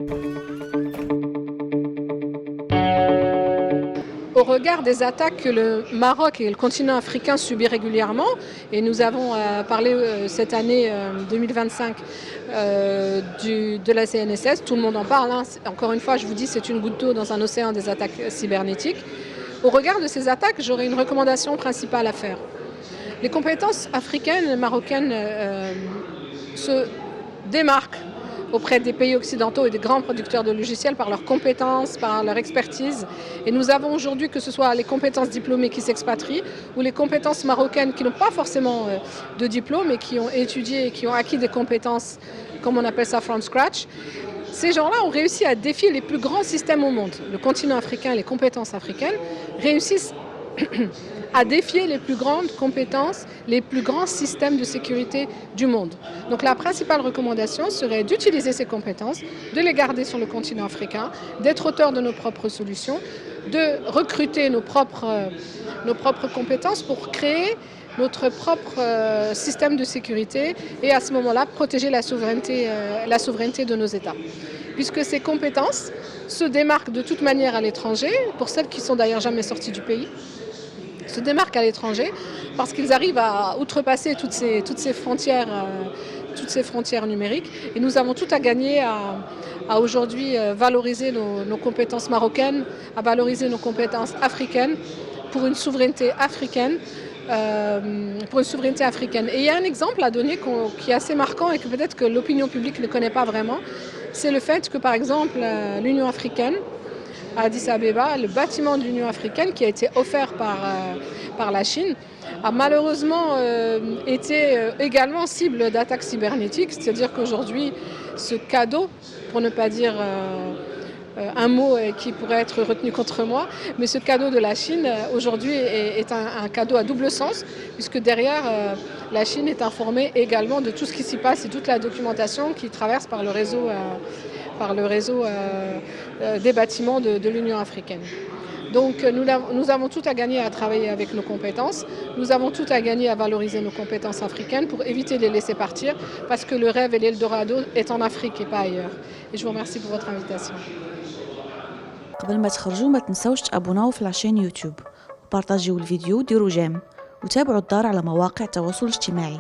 Au regard des attaques que le Maroc et le continent africain subissent régulièrement, et nous avons parlé cette année 2025 de la CNSS, tout le monde en parle, hein. Encore une fois, je vous dis, c'est une goutte d'eau dans un océan des attaques cybernétiques. Au regard de ces attaques, j'aurais une recommandation principale à faire. Les compétences africaines et marocaines se démarquent auprès des pays occidentaux et des grands producteurs de logiciels par leurs compétences, par leur expertise. Et nous avons aujourd'hui, que ce soit les compétences diplômées qui s'expatrient ou les compétences marocaines qui n'ont pas forcément de diplôme et qui ont étudié et qui ont acquis des compétences, comme on appelle ça, from scratch. Ces gens-là ont réussi à défier les plus grands systèmes au monde. Le continent africain, les compétences africaines réussissent à défier les plus grandes compétences, les plus grands systèmes de sécurité du monde. Donc la principale recommandation serait d'utiliser ces compétences, de les garder sur le continent africain, d'être auteur de nos propres solutions, de recruter nos propres compétences pour créer notre propre système de sécurité et à ce moment-là protéger la souveraineté de nos États. Puisque ces compétences se démarquent de toute manière à l'étranger, pour celles qui sont d'ailleurs jamais sorties du pays, se démarquent à l'étranger parce qu'ils arrivent à outrepasser toutes ces frontières numériques. Et nous avons tout à gagner à aujourd'hui valoriser nos compétences marocaines, à valoriser nos compétences africaines pour une souveraineté africaine. Et il y a un exemple à donner qui est assez marquant et que peut-être que l'opinion publique ne connaît pas vraiment, c'est le fait que par exemple l'Union africaine, à Addis Abeba, le bâtiment de l'Union africaine qui a été offert par la Chine a malheureusement été également cible d'attaques cybernétiques, c'est-à-dire qu'aujourd'hui ce cadeau, pour ne pas dire un mot qui pourrait être retenu contre moi, mais ce cadeau de la Chine aujourd'hui est un cadeau à double sens, puisque derrière la Chine est informée également de tout ce qui s'y passe et toute la documentation qui traverse par le réseau des bâtiments de l'Union africaine. Donc nous avons tout à gagner à travailler avec nos compétences, nous avons tout à gagner à valoriser nos compétences africaines pour éviter de les laisser partir, parce que le rêve et l'Eldorado est en Afrique et pas ailleurs. Et je vous remercie pour votre invitation. قبل ما تخرجوا ما تنسوش تابوناو في العشان يوتيوب وبارطاجيو الفيديو وديروا جيم وتابعوا الدار على مواقع التواصل الاجتماعي.